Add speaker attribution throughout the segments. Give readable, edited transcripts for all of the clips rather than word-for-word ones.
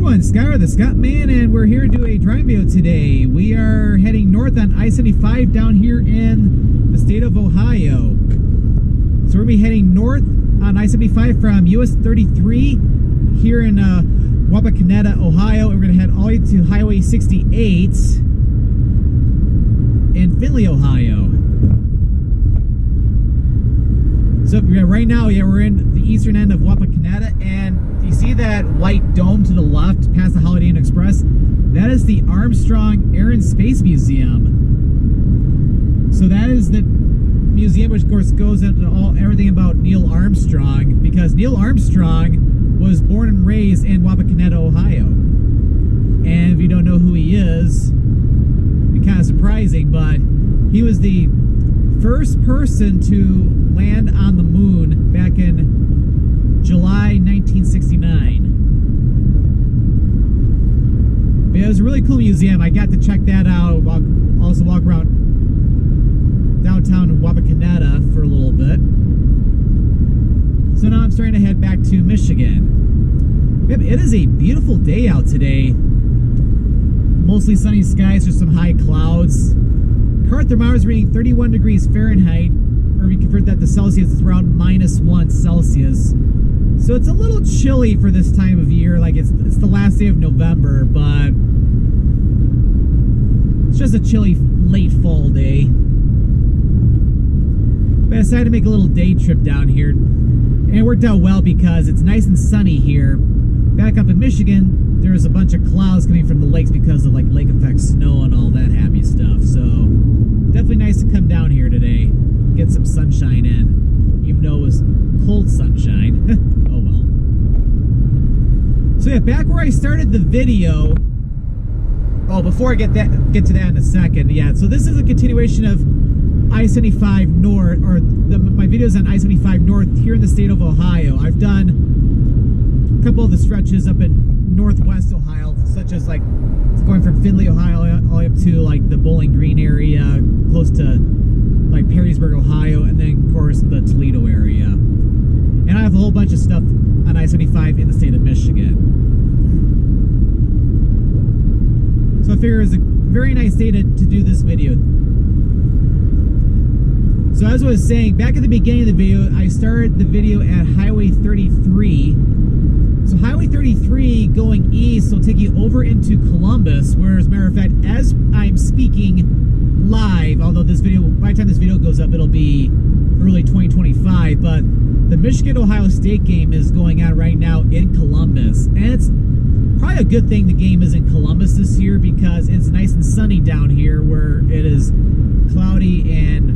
Speaker 1: everyone, Skylar the Scottman, and we're here to do a driving video today. We are heading north on I-75 down here in the state of Ohio. So we're going to be heading north on I-75 from US 33 here in Wapakoneta, Ohio. And we're going to head all the way to Highway 68 in Findlay, Ohio. So right now, we're in the eastern end of Wapakoneta, and you see that white dome to the left past the Holiday Inn Express? That is the Armstrong Air and Space Museum. So that is the museum, which of course goes into everything about Neil Armstrong, because Neil Armstrong was born and raised in Wapakoneta, Ohio. And if you don't know who he is, it'd be kind of surprising, but he was the first person to land on the moon back in July 1969. But it was a really cool museum. I got to check that out. Also walk around downtown Wapakoneta for a little bit. So now I'm starting to head back to Michigan. It is a beautiful day out today. Mostly sunny skies, just some high clouds. Car thermometer is reading 31 degrees Fahrenheit, or if you convert that to Celsius, it's around -1 Celsius. So it's a little chilly for this time of year. Like it's the last day of November, but it's just a chilly late fall day. But I decided to make a little day trip down here, and it worked out well because it's nice and sunny here. Back up in Michigan, there's a bunch of clouds coming from the lakes because of like lake effect snow and all that happy stuff. So definitely nice to come down here today, get some sunshine in, even though it was cold sunshine. Oh well. So yeah, back where I started the video. Oh, before I get to that in a second. Yeah, so this is a continuation of I-75 North, or my videos on I-75 North here in the state of Ohio. I've done a couple of the stretches up in northwest Ohio, such as like going from Findlay, Ohio, all the way up to like the Bowling Green area, close to like Perrysburg, Ohio, and then of course the Toledo area. And I have a whole bunch of stuff on I-75 in the state of Michigan. So I figure it's a very nice day to do this video. So as I was saying, back at the beginning of the video, I started the video at Highway 33. So Highway 33 going east will take you over into Columbus, where as a matter of fact, as I'm speaking live, although this video, by the time this video goes up, it'll be early 2025, but the Michigan-Ohio State game is going on right now in Columbus. And it's probably a good thing the game is in Columbus this year, because it's nice and sunny down here, where it is cloudy and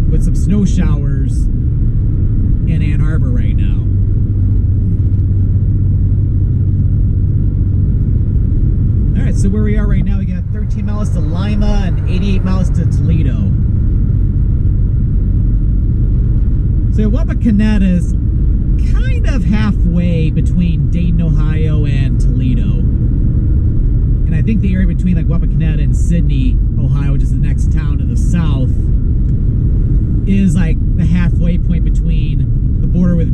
Speaker 1: with some snow showers in Ann Arbor right now. Alright, so where we are right now, we got 13 miles to Lima and 88 miles to Toledo. So Wapakoneta is kind of halfway between Dayton, Ohio and Toledo. And I think the area between like Wapakoneta and Sydney, Ohio, which is the next town to the south, is like the halfway point between the border with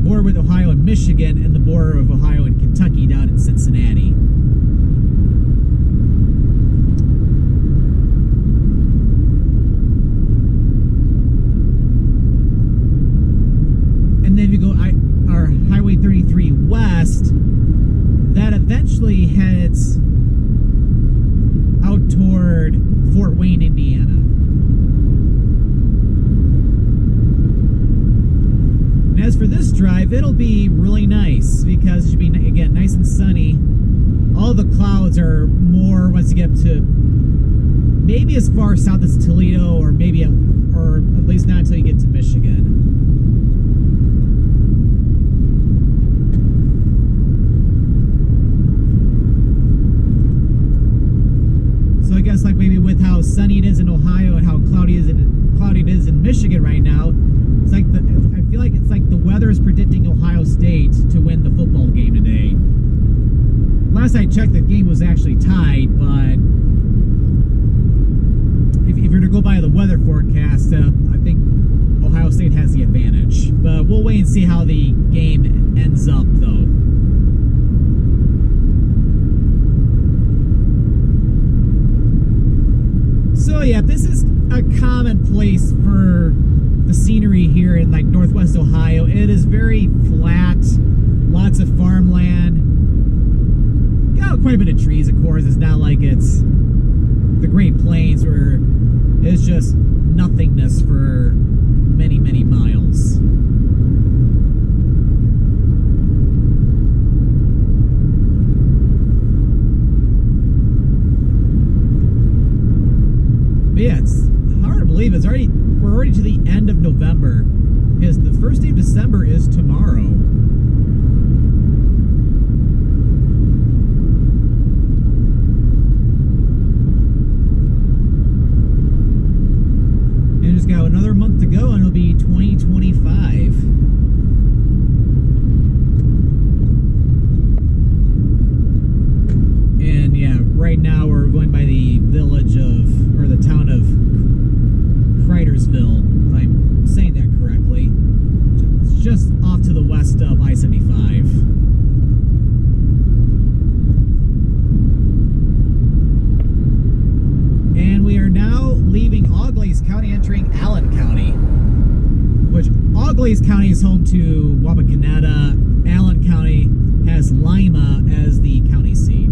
Speaker 1: border with Ohio and Michigan and the border of Ohio and Kentucky down in Cincinnati. And then if you go our Highway 33 west, that eventually heads out toward Fort Wayne, Indiana. As for this drive, it'll be really nice because it should be, again, nice and sunny. All the clouds are more once you get up to maybe as far south as Toledo, or maybe or at least not until you get to Michigan. So I guess like maybe with how sunny it is in Ohio and how cloudy it is in Michigan right now, it's like I feel like it's like the weather is predicting Ohio State to win the football game today. Last I checked, the game was actually tied, but if you're to go by the weather forecast, I think Ohio State has the advantage. But we'll wait and see how the game ends up, though. the scenery here in like Northwest Ohio. It is very flat, lots of farmland. Got quite a bit of trees, of course. It's not like it's the Great Plains where it's just nothingness for many, many miles. But yeah, it's hard to believe we're already to the end of November, because the first day of December is tomorrow. And just got another month to go and it'll be 2025. And yeah, right now we're going by the village of, or the town of Cridersville, if I'm saying that correctly. It's just off to the west of I-75. And we are now leaving Auglaize County, entering Allen County, which Auglaize County is home to Wapakoneta. Allen County has Lima as the county seat.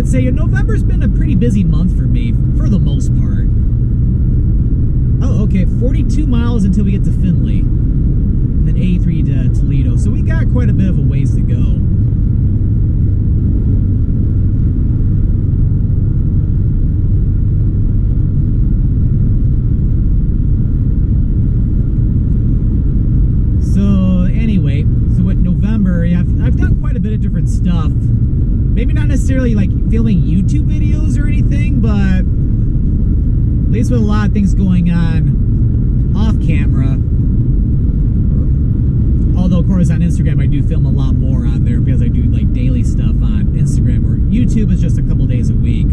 Speaker 1: Say November's been a pretty busy month for me, for the most part. Oh, okay, 42 miles until we get to Findlay, and then 83 to Toledo. So we got quite a bit of a ways to go. So anyway, so with November, I've done quite a bit of different stuff. Maybe not necessarily like filming YouTube videos or anything, but at least with a lot of things going on off camera. Although, of course, on Instagram I do film a lot more on there because I do like daily stuff on Instagram, where YouTube is just a couple days a week,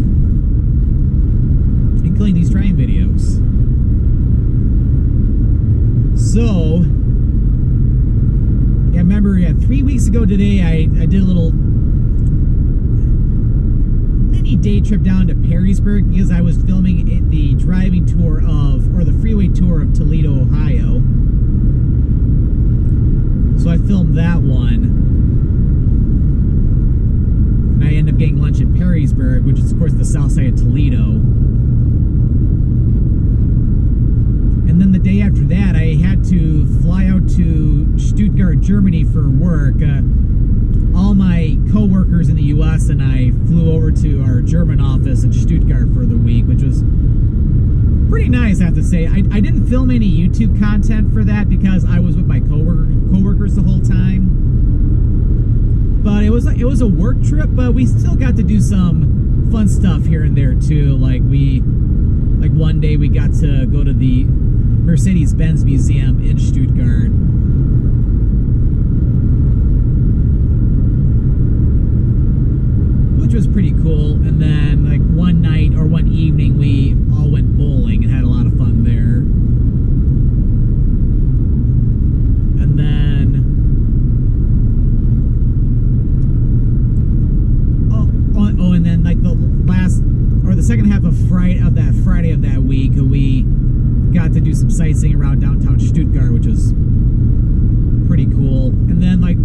Speaker 1: including these trying videos. So, yeah, I remember 3 weeks ago today I did a little day trip down to Perrysburg because I was filming the driving tour of, or the freeway tour of Toledo, Ohio. So I filmed that one. And I ended up getting lunch in Perrysburg, which is of course the south side of Toledo. And then the day after that, I had to fly out to Stuttgart, Germany for work. All my co-workers in the U.S. and I flew over to our German office in Stuttgart for the week, which was pretty nice, I have to say. I didn't film any YouTube content for that because I was with my co-workers the whole time. But it was a work trip, but we still got to do some fun stuff here and there too. Like one day we got to go to the Mercedes-Benz Museum in Stuttgart. Which was pretty cool. And then like one night or one evening we all went bowling and had a lot of fun there. And then and then like the last or the second half of Friday of that week we got to do some sightseeing around downtown Stuttgart, which was pretty cool. And then like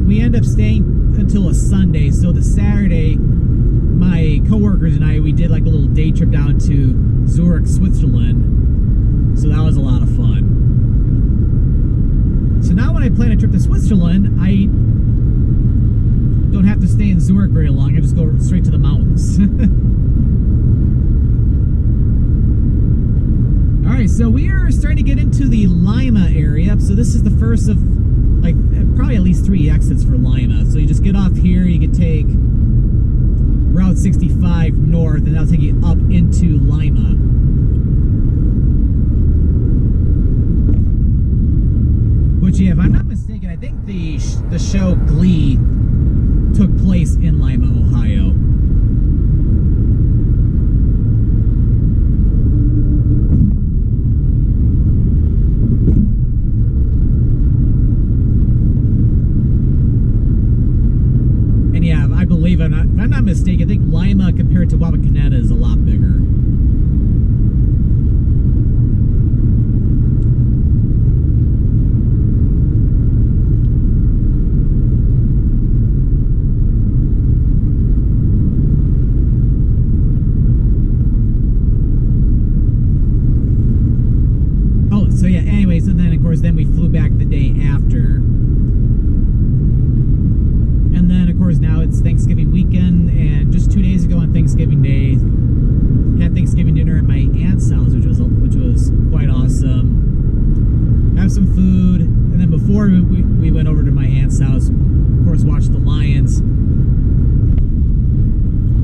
Speaker 1: we ended up staying until a Sunday. So the Saturday, my coworkers and we did like a little day trip down to Zurich, Switzerland. So that was a lot of fun. So now when I plan a trip to Switzerland, I don't have to stay in Zurich very long. I just go straight to the mountains. Alright, so we are starting to get into the Lima area. So this is the first of like probably at least 3 exits for Lima. So you just get off here, you can take Route 65 north, and that'll take you up into Lima. Which, yeah, if I'm not mistaken, I think the show Glee took place in Lima, Ohio. course, then we flew back the day after. And then, of course, now it's Thanksgiving weekend, and just 2 days ago on Thanksgiving Day, had Thanksgiving dinner at my aunt's house, which was quite awesome. Have some food, and then before we went over to my aunt's house, of course, watched the Lions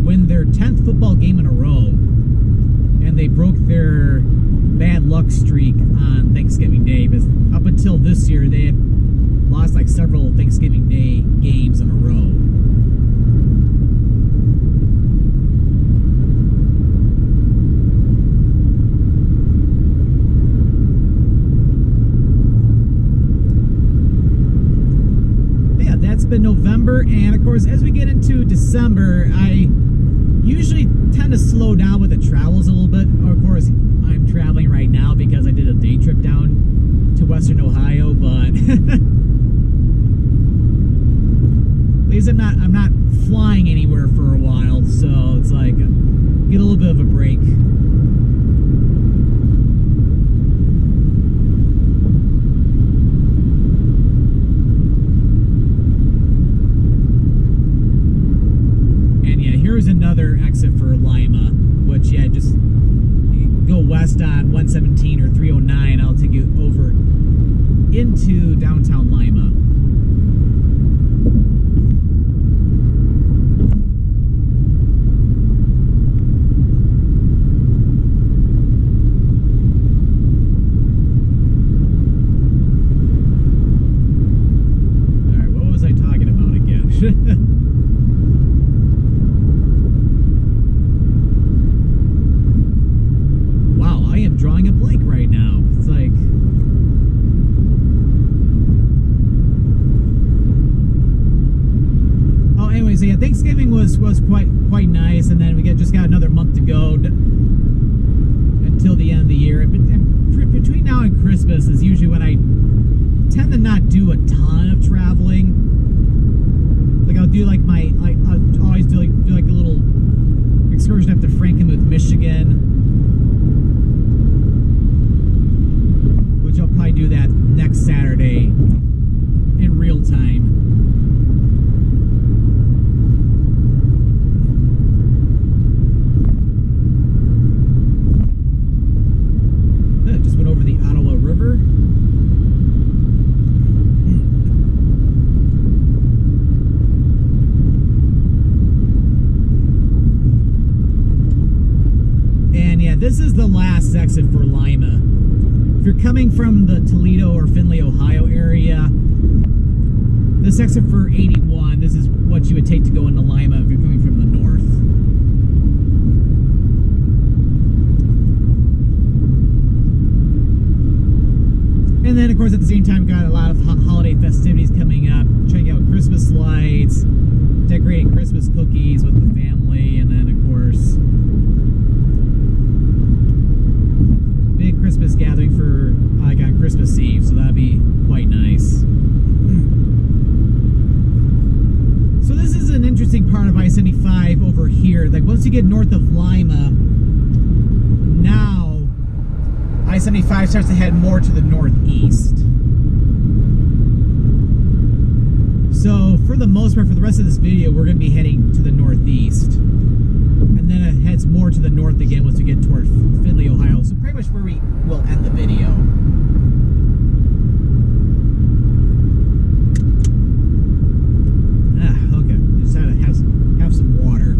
Speaker 1: win their 10th football game in a row, and they broke their bad luck streak on Thanksgiving Day. Because up until this year, they had lost like several Thanksgiving Day games in a row. Yeah, that's been November, and of course, as we get into December, I usually tend to slow down with the travels a little bit. Of course, I'm traveling right now because I did a day trip down to Western Ohio, but at least I'm not flying anywhere for a while, so it's like get a little bit of a break. And yeah, here's another exit for Lima, which yeah, just go west on 117 or 309. I'll take you over into downtown Lima. Alright, what was I talking about again? Drawing a blank right now. It's like, oh, anyways, yeah, Thanksgiving was quite nice, and then we just got another month to go until the end of the year. And between now and Christmas is usually when I tend to not do a ton of traveling. Like I'll do like I'll always do like a little excursion up to Frankenmuth, Michigan. I'll probably do that next Saturday in real time. Just went over the Ottawa River. And yeah, this is the last exit for Lima. If you're coming from the Toledo or Findlay, Ohio area, this exit for 81, this is what you would take to go into Lima if you're coming from the north. And then, of course, at the same time, got a lot of holiday festivities coming up, checking out Christmas lights, decorating Christmas cookies with the family, and then, of course, big Christmas gathering for like on Christmas Eve, so that'd be quite nice. So this is an interesting part of I-75 over here. Like once you get north of Lima, now I-75 starts to head more to the northeast. So for the most part, for the rest of this video, we're going to be heading to the northeast. And then it heads more to the north again once we get toward Findlay, Ohio. So pretty much where we will end the video. Okay. Just had to have some water.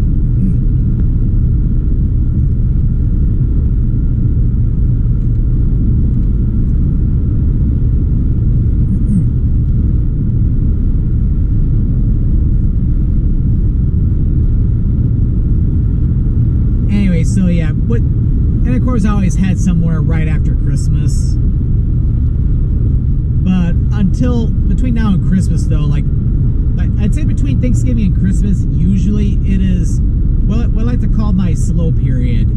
Speaker 1: So yeah, and of course I always head somewhere right after Christmas. But until between now and Christmas though, like I'd say between Thanksgiving and Christmas, usually it is what I like to call my slow period.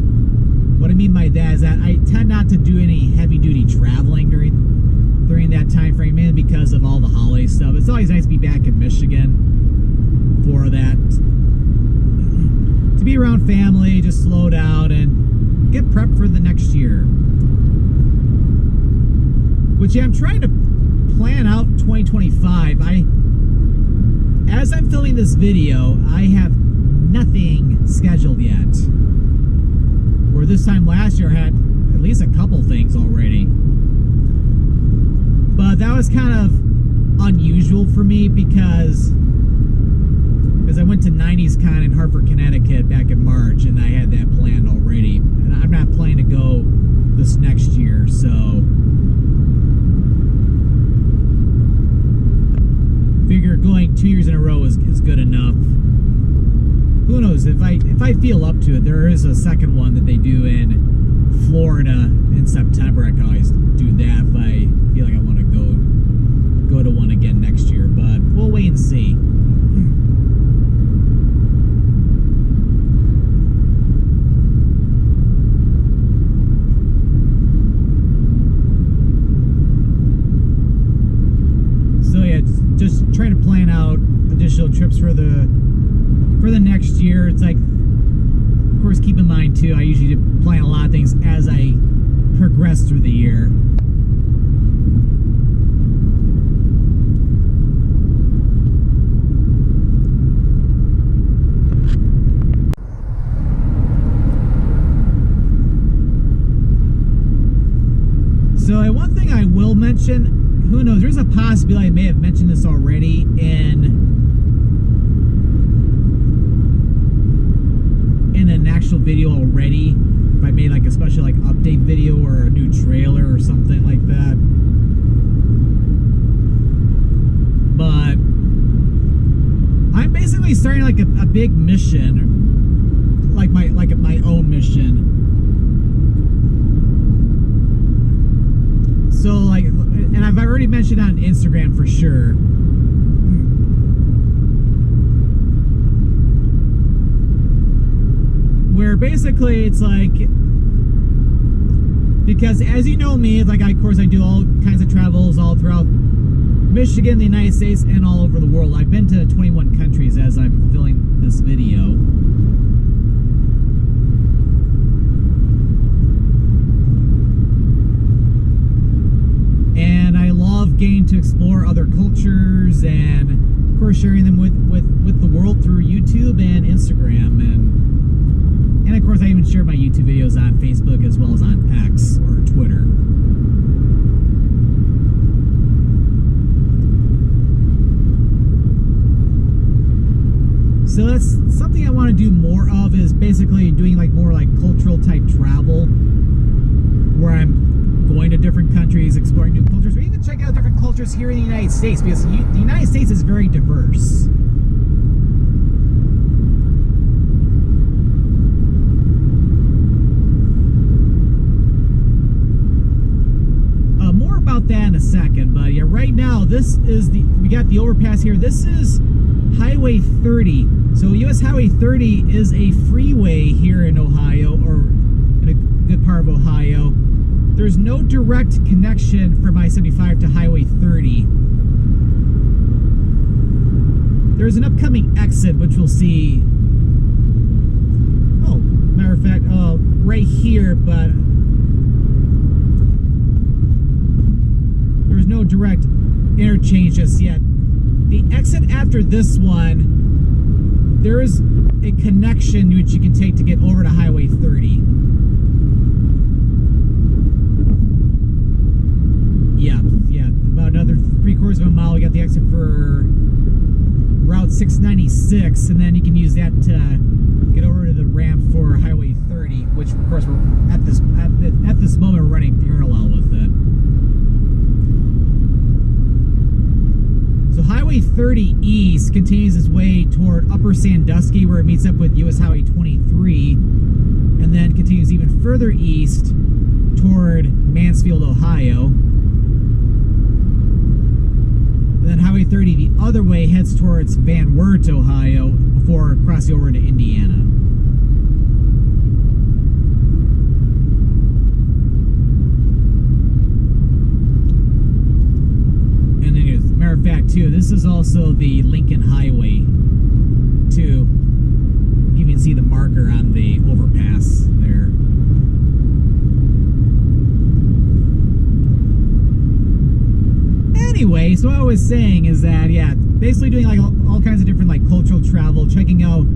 Speaker 1: What I mean by that is that I tend not to do any heavy duty traveling during that time frame, mainly because of all the holiday stuff. It's always nice to be back in Michigan for that. To be around family, just slow down and get prepped for the next year. Which, yeah, I'm trying to plan out 2025. As I'm filming this video, I have nothing scheduled yet. Where this time last year I had at least a couple things already. But that was kind of unusual for me because I went to 90s Con in Hartford, Connecticut back in March, and I had that planned already. And I'm not planning to go this next year, so figure going 2 years in a row is good enough. Who knows, if I feel up to it, there is a second one that they do in Florida in September. I can always do that if I feel like I want to go to one again next year, but we'll wait and see. So yeah, just trying to plan out additional trips for the next year. It's like, of course, keep in mind too, I usually plan a lot of things as I progress through the year. So one thing I will mention, who knows, there's a possibility I may have mentioned this already in an actual video already. If I made like a special like update video or a new trailer or something like that. But I'm basically starting like a big mission, like my own mission. So like, and I've already mentioned on Instagram for sure. Where basically it's like, because as you know me, like of course I do all kinds of travels all throughout Michigan, the United States, and all over the world. I've been to 21 countries as I'm filming this video. And I love getting to explore other cultures and of course sharing them with the world through YouTube and Instagram, and of course I even share my YouTube videos on Facebook as well as on X or Twitter. So that's something I want to do more of, is basically doing like more like cultural type travel where I'm going to different countries, exploring new cultures, or even check out different cultures here in the United States, because the United States is very diverse. More about that in a second, but yeah, right now we got the overpass here. This is Highway 30. So US Highway 30 is a freeway here in Ohio, or in a good part of Ohio. There's no direct connection from I-75 to Highway 30. There's an upcoming exit, which we'll see. Oh, matter of fact, right here, but there's no direct interchange just yet. The exit after this one, there is a connection which you can take to get over to Highway 30. Yeah, about another 3/4 of a mile. We got the exit for Route 696, and then you can use that to get over to the ramp for Highway 30, which of course we're at this moment we're running parallel with it. So Highway 30 East continues its way toward Upper Sandusky, where it meets up with US Highway 23, and then continues even further east toward Mansfield, Ohio. And then Highway 30 the other way heads towards Van Wert, Ohio, before crossing over to Indiana. And then, as a matter of fact, too, this is also the Lincoln Highway, too. You can see the marker on the overpass there. anyway, so what I was saying is that, yeah, basically doing like all kinds of different like cultural travel, checking out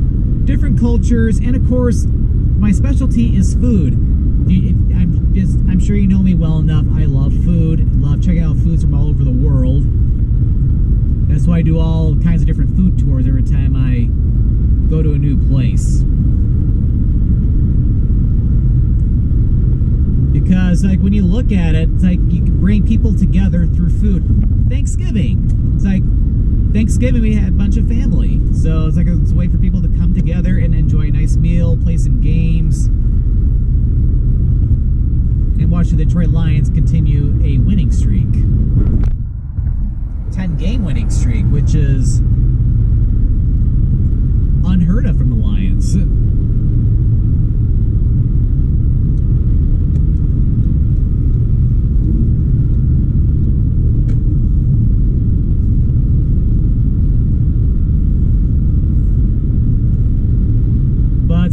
Speaker 1: different cultures, and of course, my specialty is food. I'm sure you know me well enough. I love food, love checking out foods from all over the world. That's why I do all kinds of different food tours every time I go to a new place. Because like when you look at it, it's like you can bring people together through food. Thanksgiving. It's like Thanksgiving we had a bunch of family. So it's like it's a way for people to come together and enjoy a nice meal, play some games, and watch the Detroit Lions continue a winning streak. 10-game winning streak, which is unheard of from the Lions.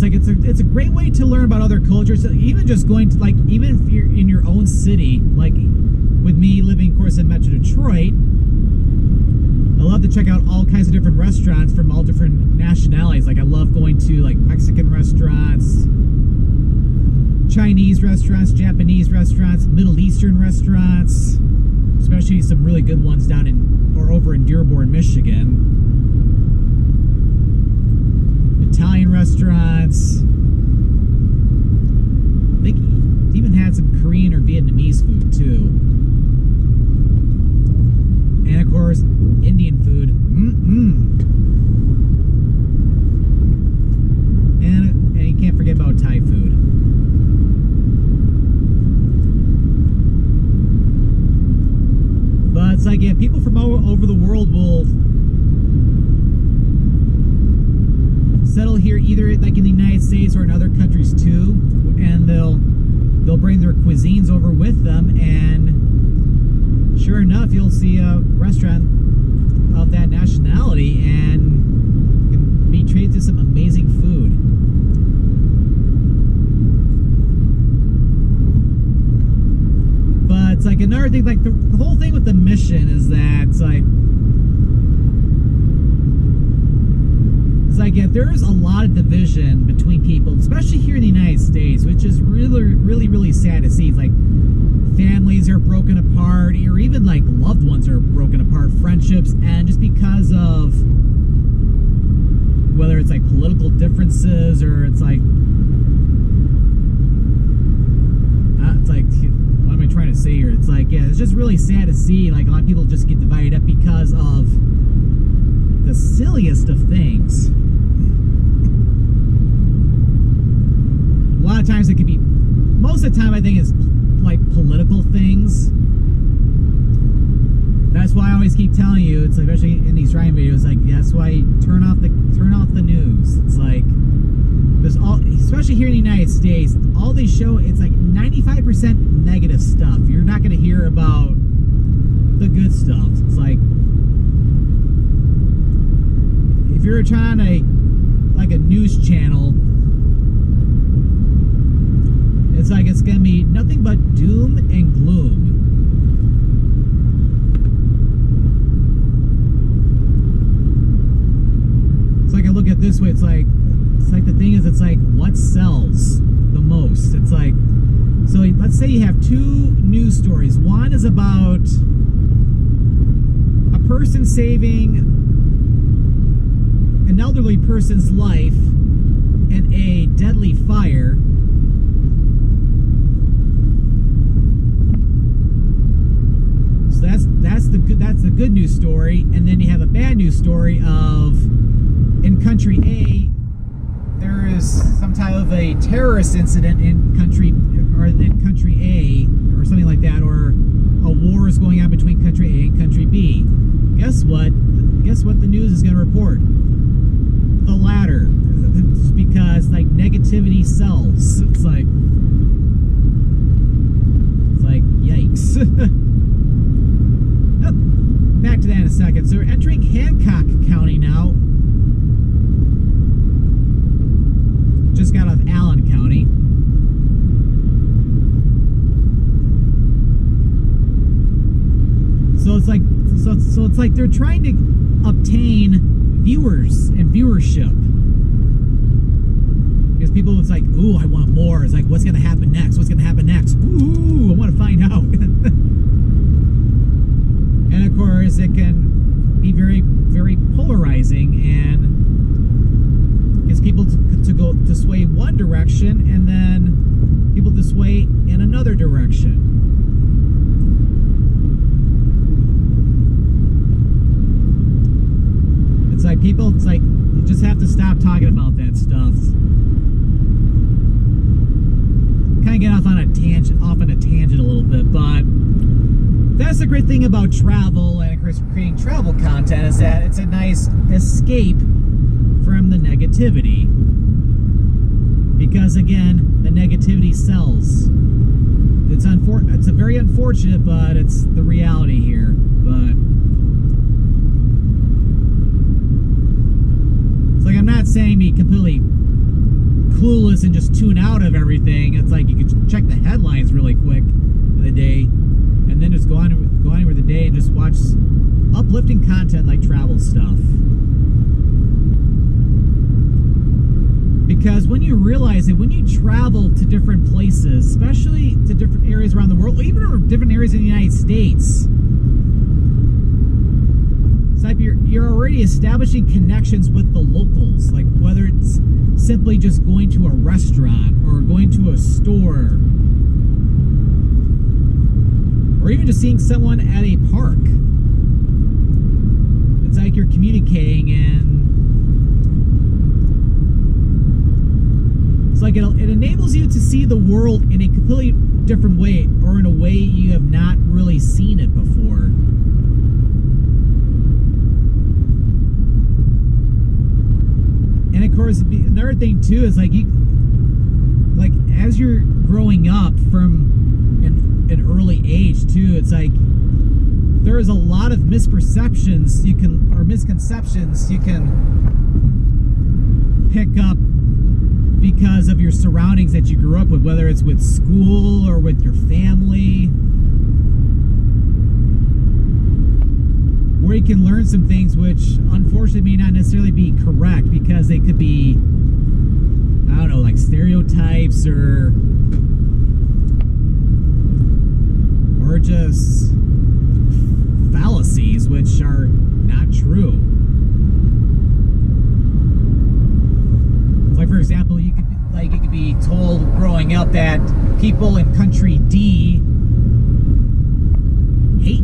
Speaker 1: It's a great way to learn about other cultures. Even just going to like, even if you're in your own city, like with me living, of course, in Metro Detroit, I love to check out all kinds of different restaurants from all different nationalities. Like I love going to like Mexican restaurants, Chinese restaurants, Japanese restaurants, Middle Eastern restaurants, especially some really good ones down in or over in Dearborn, Michigan. Italian restaurants. I think he even had some Korean or Vietnamese food too. And of course, Indian food. And you can't forget about Thai food. But it's like, yeah, people from all over the world will settle here either like in the United States or in other countries too, and they'll bring their cuisines over with them, and sure enough you'll see a restaurant of that nationality and can be treated to some amazing food. But it's like another thing, like the whole thing with the mission is that it's like yeah, there's a lot of division between people, especially here in the United States, which is really sad to see. It's like families are broken apart, or even like loved ones are broken apart, friendships, and just because of whether it's like political differences or it's like what am I trying to say here? It's like, yeah, it's just really sad to see like a lot of people just get divided up because of the silliest of things. A lot of times it can be, most of the time I think it's like political things. That's why I always keep telling you, it's like, especially in these driving videos, like that's why you turn off the news. It's like there's all, especially here in the United States, all they show, it's like 95% negative stuff. You're not going to hear about the good stuff. It's like if you're trying to like a news channel, it's like it's gonna be nothing but doom and gloom. It's like I look at it this way, it's like the thing is, it's like what sells the most. It's like, so let's say you have two news stories. One is about a person saving an elderly person's life in a deadly fire. So that's the good news story, and then you have a bad news story of in country A there is some type of a terrorist incident in country A or something like that, or a war is going on between country A and country B. Guess what? Guess what the news is going to report? The latter. It's because like negativity sells. It's like yikes. Oh, back to that in a second. So we're entering Hancock County now. Just got off Allen County. So it's like So it's like they're trying to obtain viewers and viewership. Because people, it's like, ooh, I want more. It's like, what's going to happen next? What's going to happen next? Ooh, I want to find out. And of course, it can be very, very polarizing and gets people to sway one direction and then people to sway in another direction. It's like people, it's like, you just have to stop talking about that stuff. Kind of get off on a tangent a little bit, but that's the great thing about travel and of course creating travel content is that it's a nice escape from the negativity. Because again, the negativity sells. It's a very unfortunate, but it's the reality here. But it's like, I'm not saying be completely clueless and just tune out of everything. It's like you can check the headlines really quick in the day and then just go on with the day and just watch uplifting content like travel stuff. Because when you realize that when you travel to different places, especially to different areas around the world, or even different areas in the United States, it's like you're already establishing connections with the locals. Like whether it's simply just going to a restaurant or going to a store, or even just seeing someone at a park. It's like you're communicating, and it's like it enables you to see the world in a completely different way, or in a way you have not really seen it before. And of course, another thing too is like as you're growing up from an early age too, it's like there is a lot of misconceptions you can pick up because of your surroundings that you grew up with, whether it's with school or with your family, where you can learn some things which unfortunately may not necessarily be correct because they could be, I don't know, like stereotypes or just fallacies which are not true. Like for example, you could be told growing up that people in country D hate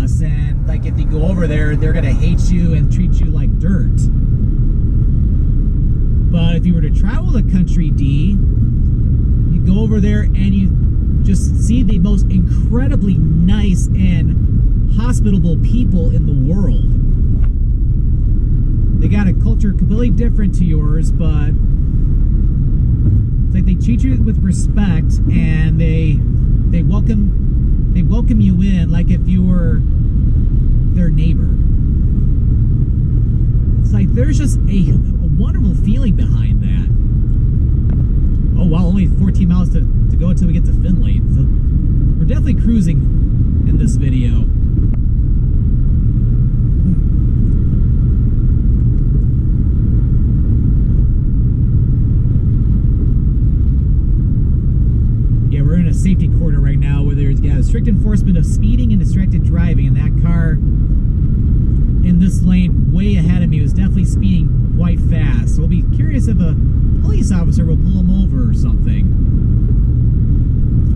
Speaker 1: us, and like if you go over there, they're gonna hate you and treat you like dirt. But if you were to travel to country D, you go over there and you just see the most incredibly nice and hospitable people in the world. They got a culture completely different to yours, but it's like they treat you with respect, and they welcome you in like if you were their neighbor. It's like there's just a wonderful feeling behind that. Oh wow, only 14 miles to go until we get to Findlay. So we're definitely cruising in this video. Yeah, we're in a safety corner right now where there's strict enforcement of speeding and distracted driving, and that car in this lane way ahead of me was definitely speeding quite fast. So we'll be curious if a police officer will pull him over or something.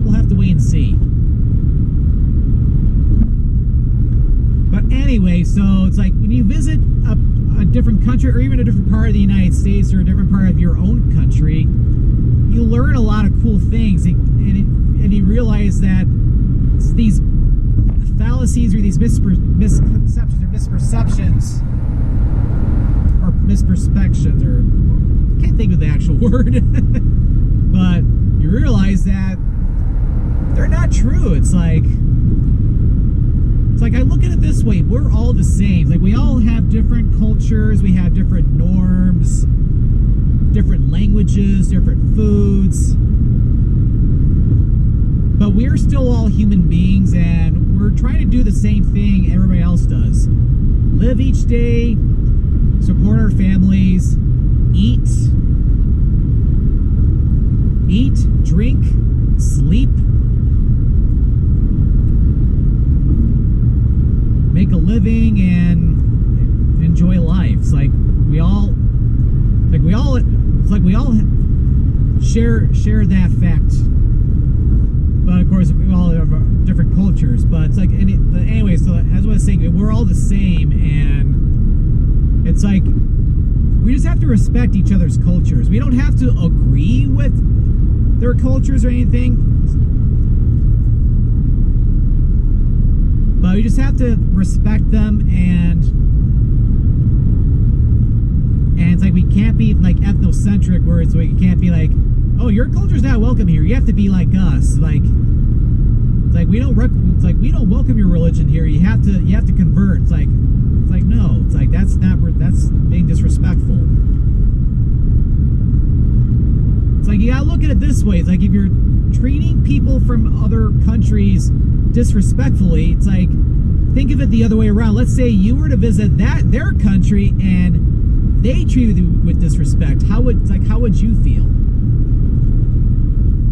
Speaker 1: We'll have to wait and see. But anyway, so it's like when you visit a different country, or even a different part of the United States, or a different part of your own country, you learn a lot of cool things, and you realize that these fallacies or these misconceptions or misperceptions or misperspections, or I can't think of the actual word, but you realize that they're not true. It's like I look at it this way: we're all the same. Like we all have different cultures, we have different norms, different languages, different foods, but we're still all human beings, and we're trying to do the same thing everybody else does. Live each day, support our families, eat, drink, sleep, make a living, and enjoy life. It's like we all share that fact. But of course, we all have different cultures. But it's like, anyway, so as I was saying, we're all the same, and it's like we just have to respect each other's cultures. We don't have to agree with their cultures or anything, but we just have to respect them, and it's like we can't be like ethnocentric, where it's like you can't be like, oh, your culture's not welcome here. You have to be like us. Like, it's like we don't welcome your religion here. You have to convert. It's like no. It's like that's being disrespectful. It's like you gotta look at it this way. It's like if you're treating people from other countries disrespectfully, it's like think of it the other way around. Let's say you were to visit their country and they treated you with disrespect. How would you feel?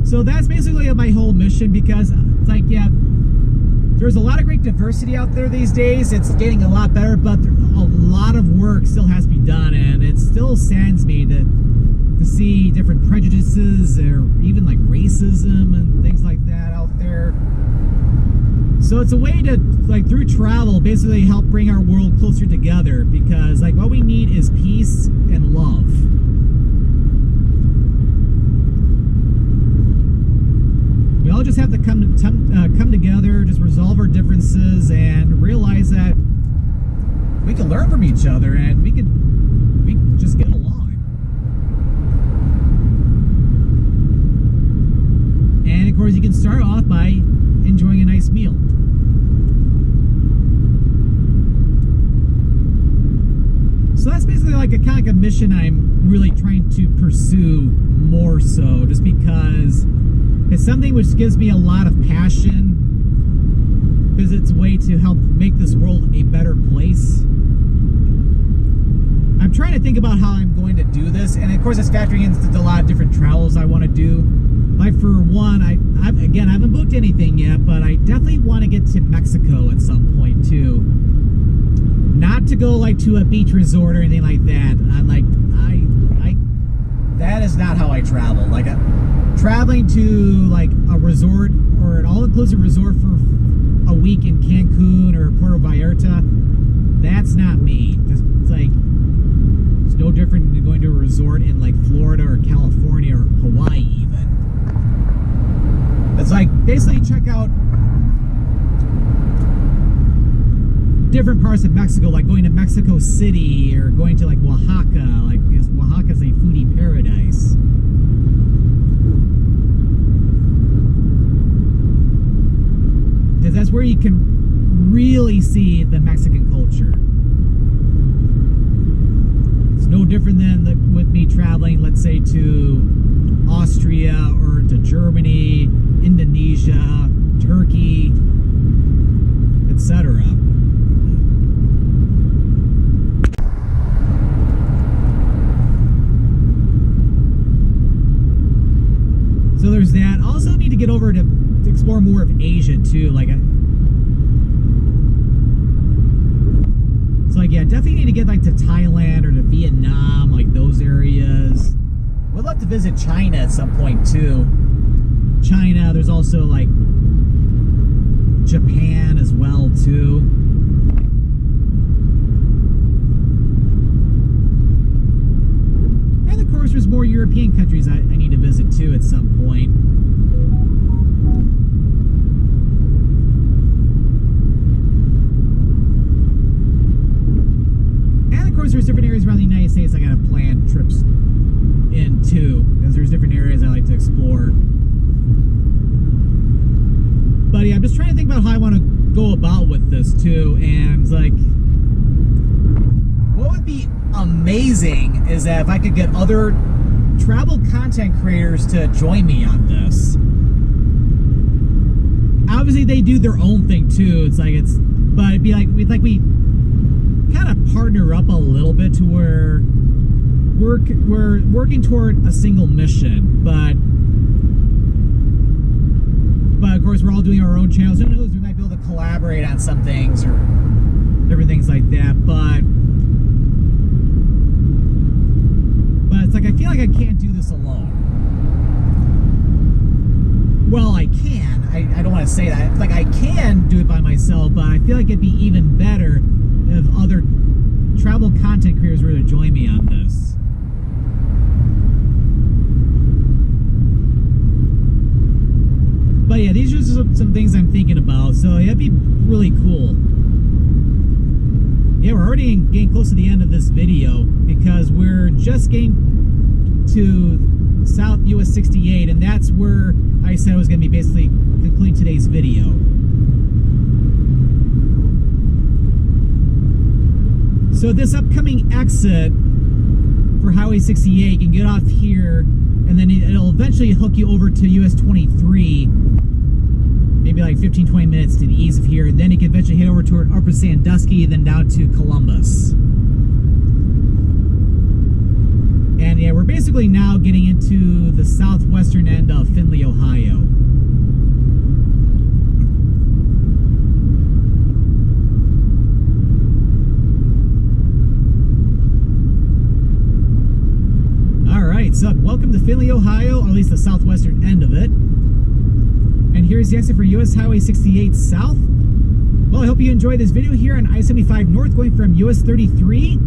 Speaker 1: So that's basically my whole mission, because it's like, yeah, there's a lot of great diversity out there these days. It's getting a lot better, but a lot of work still has to be done, and it still saddens me to see different prejudices or even like racism and things like that out there. So it's a way to, like, through travel, basically help bring our world closer together, because like what we need is peace and love. We all just have to come together, just resolve our differences, and realize that we can learn from each other, and we can just get along. And of course, you can start off by enjoying a nice meal. So that's basically like a kind of a mission I'm really trying to pursue more so, just because it's something which gives me a lot of passion, because it's a way to help make this world a better place. I'm trying to think about how I'm going to do this, and of course it's factoring into a lot of different travels I want to do. Like for one, I haven't booked anything yet, but I definitely want to get to Mexico at some point too. Not to go like to a beach resort or anything like that. That is not how I travel. Like traveling to like a resort or an all-inclusive resort for a week in Cancun or Puerto Vallarta, that's not me. It's like, it's no different than going to a resort in like Florida or California or Hawaii even. It's like basically check out different parts of Mexico, like going to Mexico City or going to like Oaxaca. Like, because Oaxaca's a foodie paradise. Because that's where you can really see the Mexican culture. It's no different than with me traveling, let's say, to Austria or to Germany, Indonesia, Turkey, etc. So there's that. Also need to get over to explore more of Asia too. Like, it's like, yeah, definitely need to get like to Thailand or to Vietnam, like those areas. Would love to visit China at some point too. China, there's also like Japan as well too. And of course there's more European countries I need to visit too at some point. And of course there's different areas around the United States I gotta plan trips into, because there's different areas I like to explore. But yeah, I'm just trying to think about how I want to go about with this too, and like, what would be amazing is that if I could get other travel content creators to join me on this. obviously they do their own thing too. It's like but it'd be like we kind of partner up a little bit to where we're working toward a single mission, but of course we're all doing our own channels. Who knows? We might be able to collaborate on some things or different things like that. But it's like I feel like I can't do this alone. Well, I can. I don't want to say that. Like I can do it by myself, but I feel like it'd be even better if other travel content creators were to join me on this. But yeah, these are some things I'm thinking about. So yeah, it'd be really cool. Yeah, we're already getting close to the end of this video because we're just getting to South US 68, and that's where I said I was going to be basically concluding today's video. So this upcoming exit for Highway 68, you can get off here, and then it'll eventually hook you over to US 23, maybe like 15-20 minutes to the east of here, and then you can eventually head over toward Upper Sandusky, then down to Columbus. And yeah, we're basically now getting into the southwestern end of Findlay, Ohio. Alright, so welcome to Findlay, Ohio, or at least the southwestern end of it. And here's the exit for US Highway 68 South. Well, I hope you enjoyed this video here on I-75 North, going from US 33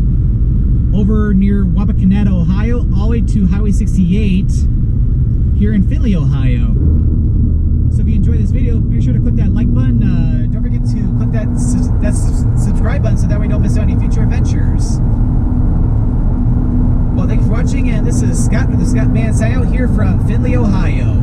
Speaker 1: over near Wapakoneta, Ohio, all the way to Highway 68 here in Findlay, Ohio. So if you enjoyed this video, make sure to click that like button. Don't forget to click that subscribe button so that way you don't miss out any future adventures. Well, thank you for watching, and this is Scott with the Scottman signing out here from Findlay, Ohio.